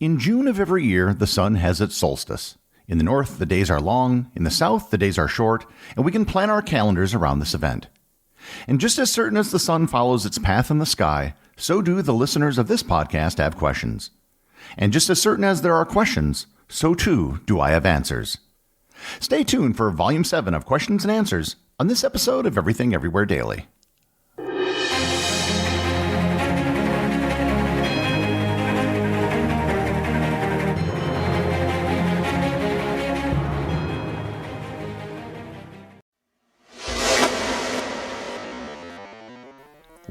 In June of every year, the sun has its solstice. In the north, the days are long. In the south, the days are short, and we can plan our calendars around this event. And just as certain as the sun follows its path in the sky, so do the listeners of this podcast have questions. And just as certain as there are questions, so too do I have answers. Stay tuned for Volume 7 of Questions and Answers on this episode of Everything Everywhere Daily.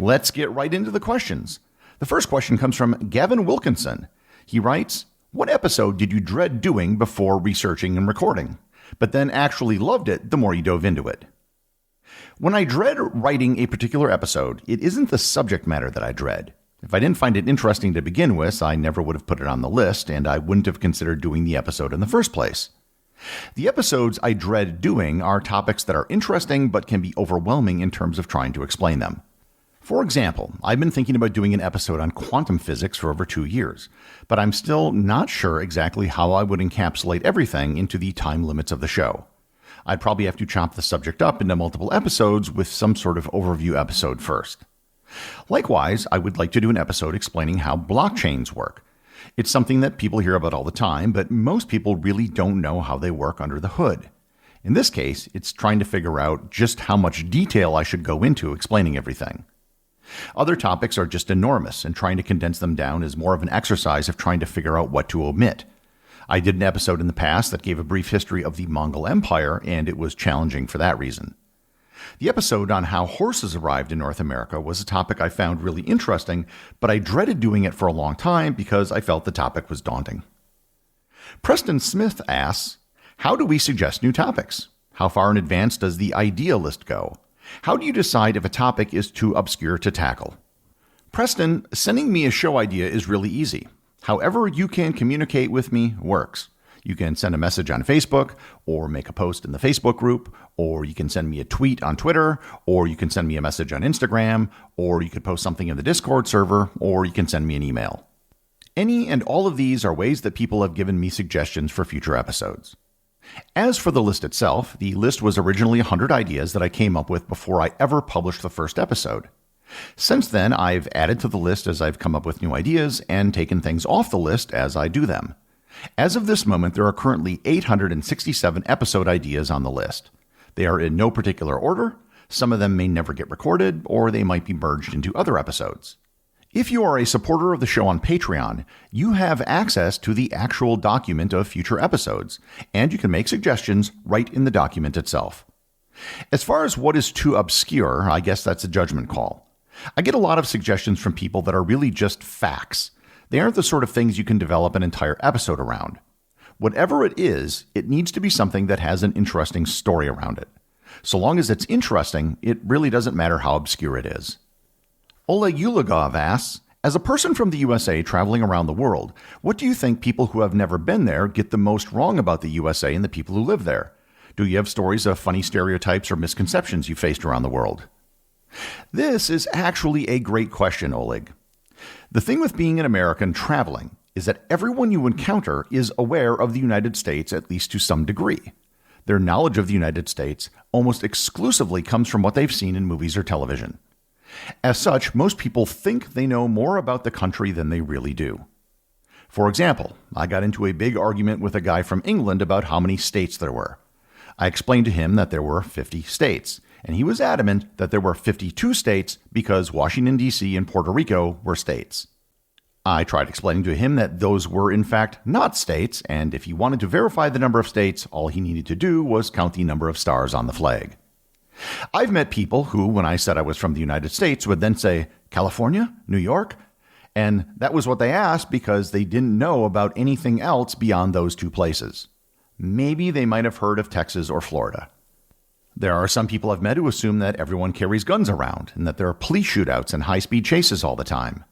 Let's get right into the questions. The first question comes from Gavin Wilkinson. He writes, "What episode did you dread doing before researching and recording, but then actually loved it the more you dove into it?" When I dread writing a particular episode, it isn't the subject matter that I dread. If I didn't find it interesting to begin with, I never would have put it on the list, and I wouldn't have considered doing the episode in the first place. The episodes I dread doing are topics that are interesting but can be overwhelming in terms of trying to explain them. For example, I've been thinking about doing an episode on quantum physics for over 2 years, but I'm still not sure exactly how I would encapsulate everything into the time limits of the show. I'd probably have to chop the subject up into multiple episodes with some sort of overview episode first. Likewise, I would like to do an episode explaining how blockchains work. It's something that people hear about all the time, but most people really don't know how they work under the hood. In this case, it's trying to figure out just how much detail I should go into explaining everything. Other topics are just enormous, and trying to condense them down is more of an exercise of trying to figure out what to omit. I did an episode in the past that gave a brief history of the Mongol Empire, and it was challenging for that reason. The episode on how horses arrived in North America was a topic I found really interesting, but I dreaded doing it for a long time because I felt the topic was daunting. Preston Smith asks, "How do we suggest new topics? How far in advance does the idea list go? How do you decide if a topic is too obscure to tackle?" Preston, sending me a show idea is really easy. However you can communicate with me works. You can send a message on Facebook, or make a post in the Facebook group, or you can send me a tweet on Twitter, or you can send me a message on Instagram, or you could post something in the Discord server, or you can send me an email. Any and all of these are ways that people have given me suggestions for future episodes. As for the list itself, the list was originally 100 ideas that I came up with before I ever published the first episode. Since then, I've added to the list as I've come up with new ideas and taken things off the list as I do them. As of this moment, there are currently 867 episode ideas on the list. They are in no particular order. Some of them may never get recorded, or they might be merged into other episodes. If you are a supporter of the show on Patreon, you have access to the actual document of future episodes, and you can make suggestions right in the document itself. As far as what is too obscure, I guess that's a judgment call. I get a lot of suggestions from people that are really just facts. They aren't the sort of things you can develop an entire episode around. Whatever it is, it needs to be something that has an interesting story around it. So long as it's interesting, it really doesn't matter how obscure it is. Oleg Ulagov asks, "As a person from the USA traveling around the world, what do you think people who have never been there get the most wrong about the USA and the people who live there? Do you have stories of funny stereotypes or misconceptions you faced around the world?" This is actually a great question, Oleg. The thing with being an American traveling is that everyone you encounter is aware of the United States, at least to some degree. Their knowledge of the United States almost exclusively comes from what they've seen in movies or television. As such, most people think they know more about the country than they really do. For example, I got into a big argument with a guy from England about how many states there were. I explained to him that there were 50 states, and he was adamant that there were 52 states because Washington, D.C. and Puerto Rico were states. I tried explaining to him that those were in fact not states, and if he wanted to verify the number of states, all he needed to do was count the number of stars on the flag. I've met people who, when I said I was from the United States, would then say, "California? New York?" And that was what they asked because they didn't know about anything else beyond those two places. Maybe they might have heard of Texas or Florida. There are some people I've met who assume that everyone carries guns around and that there are police shootouts and high-speed chases all the time.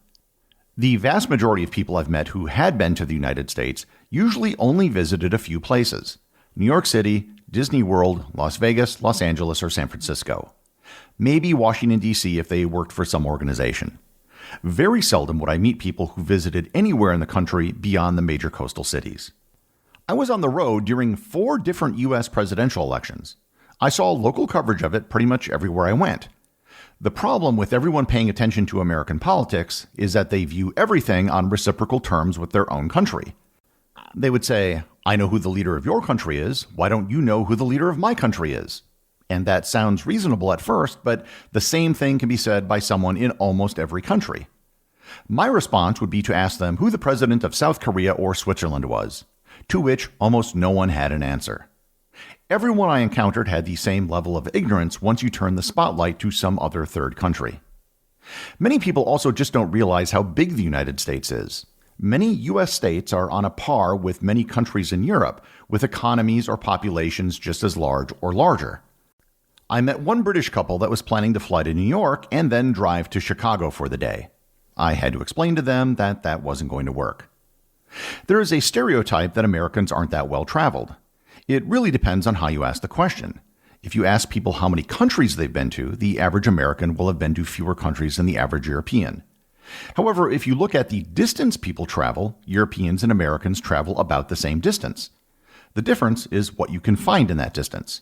The vast majority of people I've met who had been to the United States usually only visited a few places: New York City, Disney World, Las Vegas, Los Angeles, or San Francisco. Maybe Washington, D.C. if they worked for some organization. Very seldom would I meet people who visited anywhere in the country beyond the major coastal cities. I was on the road during 4 different U.S. presidential elections. I saw local coverage of it pretty much everywhere I went. The problem with everyone paying attention to American politics is that they view everything on reciprocal terms with their own country. They would say, I know who the leader of your country is. Why don't you know who the leader of my country is? And that sounds reasonable at first, but the same thing can be said by someone in almost every country. My response would be to ask them who the president of South Korea or Switzerland was, to which almost no one had an answer. Everyone I encountered had the same level of ignorance once you turn the spotlight to some other third country. Many people also just don't realize how big the United States is. Many U.S. states are on a par with many countries in Europe, with economies or populations just as large or larger. I met one British couple that was planning to fly to New York and then drive to Chicago for the day. I had to explain to them that that wasn't going to work. There is a stereotype that Americans aren't that well traveled. It really depends on how you ask the question. If you ask people how many countries they've been to, the average American will have been to fewer countries than the average European. However, if you look at the distance people travel, Europeans and Americans travel about the same distance. The difference is what you can find in that distance.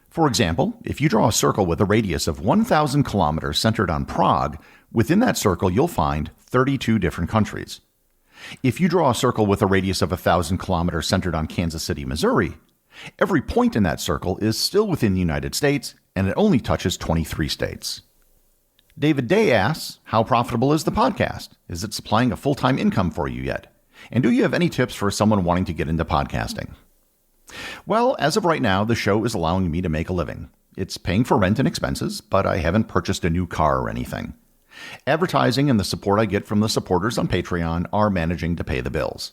For example, if you draw a circle with a radius of 1,000 kilometers centered on Prague, within that circle you'll find 32 different countries. If you draw a circle with a radius of 1,000 kilometers centered on Kansas City, Missouri, every point in that circle is still within the United States, and it only touches 23 states. David Day asks, how profitable is the podcast? Is it supplying a full-time income for you yet? And do you have any tips for someone wanting to get into podcasting? Well, as of right now, the show is allowing me to make a living. It's paying for rent and expenses, but I haven't purchased a new car or anything. Advertising and the support I get from the supporters on Patreon are managing to pay the bills.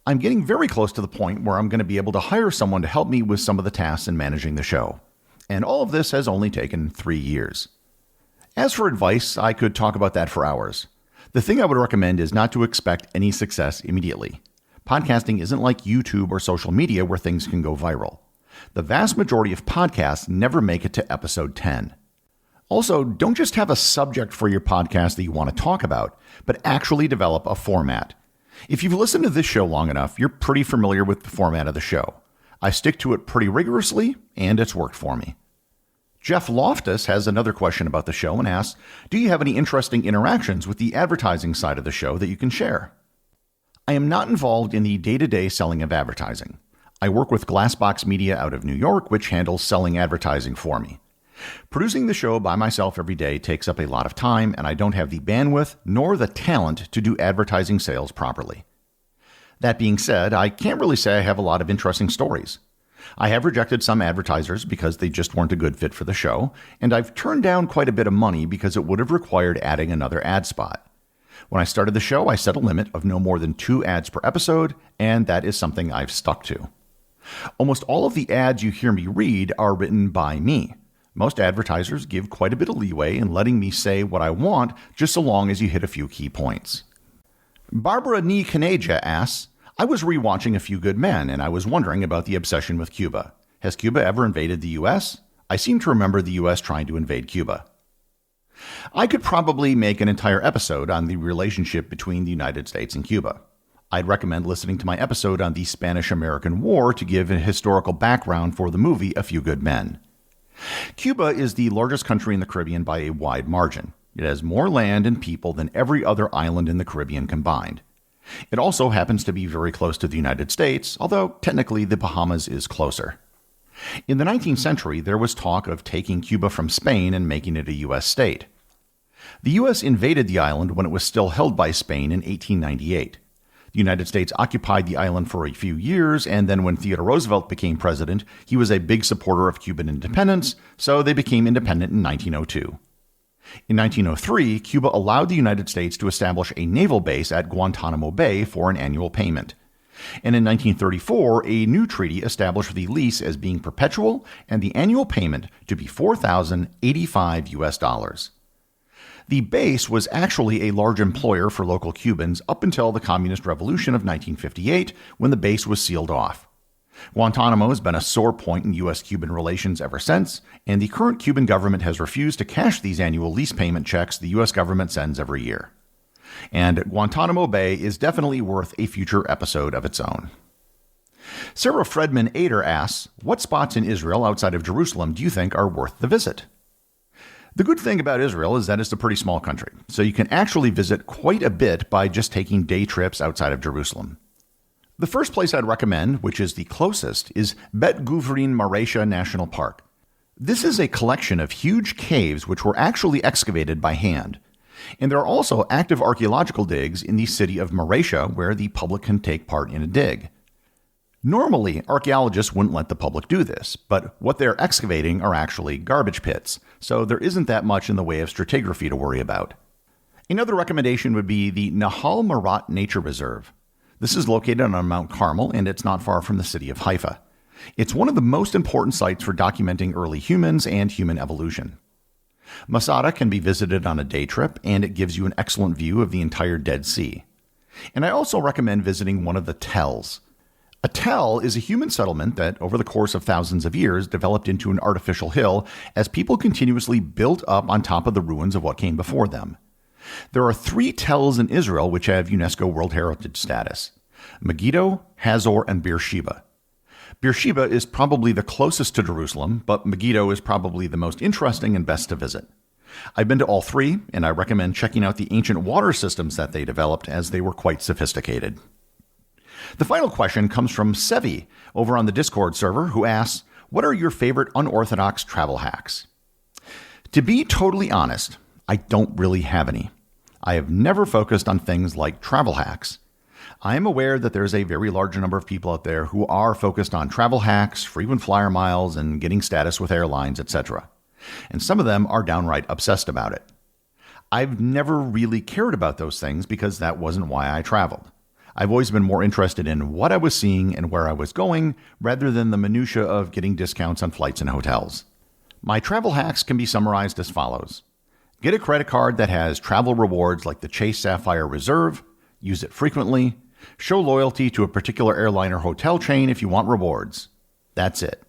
I'm getting very close to the point where I'm going to be able to hire someone to help me with some of the tasks in managing the show. And all of this has only taken 3 years. As for advice, I could talk about that for hours. The thing I would recommend is not to expect any success immediately. Podcasting isn't like YouTube or social media where things can go viral. The vast majority of podcasts never make it to episode 10. Also, don't just have a subject for your podcast that you want to talk about, but actually develop a format. If you've listened to this show long enough, you're pretty familiar with the format of the show. I stick to it pretty rigorously, and it's worked for me. Jeff Loftus has another question about the show and asks, do you have any interesting interactions with the advertising side of the show that you can share? I am not involved in the day-to-day selling of advertising. I work with Glassbox Media out of New York, which handles selling advertising for me. Producing the show by myself every day takes up a lot of time, and I don't have the bandwidth nor the talent to do advertising sales properly. That being said, I can't really say I have a lot of interesting stories. I have rejected some advertisers because they just weren't a good fit for the show, and I've turned down quite a bit of money because it would have required adding another ad spot. When I started the show, I set a limit of no more than 2 ads per episode, and that is something I've stuck to. Almost all of the ads you hear me read are written by me. Most advertisers give quite a bit of leeway in letting me say what I want, just so long as you hit a few key points. Barbara Nee Kaneja asks, I was rewatching A Few Good Men, and I was wondering about the obsession with Cuba. Has Cuba ever invaded the U.S.? I seem to remember the U.S. trying to invade Cuba. I could probably make an entire episode on the relationship between the United States and Cuba. I'd recommend listening to my episode on the Spanish-American War to give a historical background for the movie A Few Good Men. Cuba is the largest country in the Caribbean by a wide margin. It has more land and people than every other island in the Caribbean combined. It also happens to be very close to the United States, although technically the Bahamas is closer. In the 19th century, there was talk of taking Cuba from Spain and making it a U.S. state. The U.S. invaded the island when it was still held by Spain in 1898. The United States occupied the island for a few years, and then when Theodore Roosevelt became president, he was a big supporter of Cuban independence, so they became independent in 1902. In 1903, Cuba allowed the United States to establish a naval base at Guantanamo Bay for an annual payment. And in 1934, a new treaty established the lease as being perpetual and the annual payment to be $4,085. The base was actually a large employer for local Cubans up until the Communist Revolution of 1958, when the base was sealed off. Guantanamo has been a sore point in U.S.-Cuban relations ever since, and the current Cuban government has refused to cash these annual lease payment checks the U.S. government sends every year. And Guantanamo Bay is definitely worth a future episode of its own. Sarah Fredman Ader asks, what spots in Israel outside of Jerusalem do you think are worth the visit? The good thing about Israel is that it's a pretty small country, so you can actually visit quite a bit by just taking day trips outside of Jerusalem. The first place I'd recommend, which is the closest, is Bet Guvrin Maresha National Park. This is a collection of huge caves which were actually excavated by hand. And there are also active archaeological digs in the city of Maresha where the public can take part in a dig. Normally, archaeologists wouldn't let the public do this, but what they're excavating are actually garbage pits, so there isn't that much in the way of stratigraphy to worry about. Another recommendation would be the Nahal Marat Nature Reserve. This is located on Mount Carmel, and it's not far from the city of Haifa. It's one of the most important sites for documenting early humans and human evolution. Masada can be visited on a day trip, and it gives you an excellent view of the entire Dead Sea. And I also recommend visiting one of the tells. A tell is a human settlement that, over the course of thousands of years, developed into an artificial hill as people continuously built up on top of the ruins of what came before them. There are 3 tells in Israel which have UNESCO World Heritage status: Megiddo, Hazor, and Beersheba. Beersheba is probably the closest to Jerusalem, but Megiddo is probably the most interesting and best to visit. I've been to all 3, and I recommend checking out the ancient water systems that they developed, as they were quite sophisticated. The final question comes from Sevi over on the Discord server, who asks, what are your favorite unorthodox travel hacks? To be totally honest, I don't really have any. I have never focused on things like travel hacks. I am aware that there's a very large number of people out there who are focused on travel hacks, frequent flyer miles, and getting status with airlines, etc. And some of them are downright obsessed about it. I've never really cared about those things because that wasn't why I traveled. I've always been more interested in what I was seeing and where I was going, rather than the minutia of getting discounts on flights and hotels. My travel hacks can be summarized as follows. Get a credit card that has travel rewards like the Chase Sapphire Reserve, use it frequently, show loyalty to a particular airline or hotel chain if you want rewards. That's it.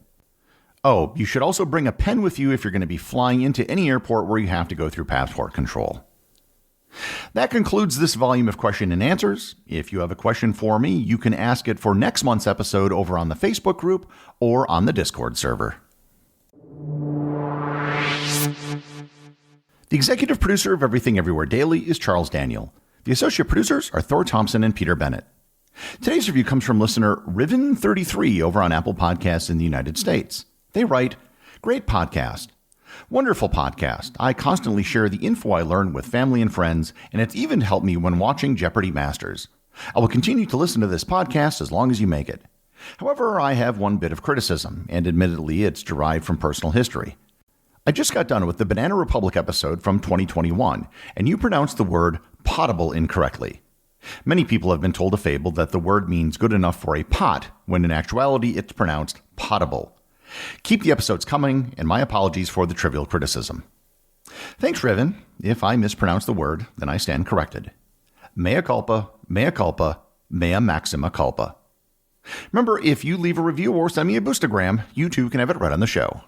Oh, you should also bring a pen with you if you're going to be flying into any airport where you have to go through passport control. That concludes this volume of Question and Answers. If you have a question for me, you can ask it for next month's episode over on the Facebook group or on the Discord server. The executive producer of Everything Everywhere Daily is Charles Daniel. The associate producers are Thor, Thomsen, and Peter Bennett. Today's review comes from listener Riven33 over on Apple Podcasts in the United States. They write, great podcast. Wonderful podcast. I constantly share the info I learn with family and friends, and it's even helped me when watching Jeopardy Masters. I will continue to listen to this podcast as long as you make it. However, I have one bit of criticism, and admittedly it's derived from personal history. I just got done with the Banana Republic episode from 2021, and you pronounced the word potable incorrectly. Many people have been told a fable that the word means good enough for a pot, when in actuality it's pronounced potable. Keep the episodes coming, and my apologies for the trivial criticism. Thanks, Riven. If I mispronounce the word, then I stand corrected. Mea culpa, mea culpa, mea maxima culpa. Remember, if you leave a review or send me a boostagram, you too can have it read on the show.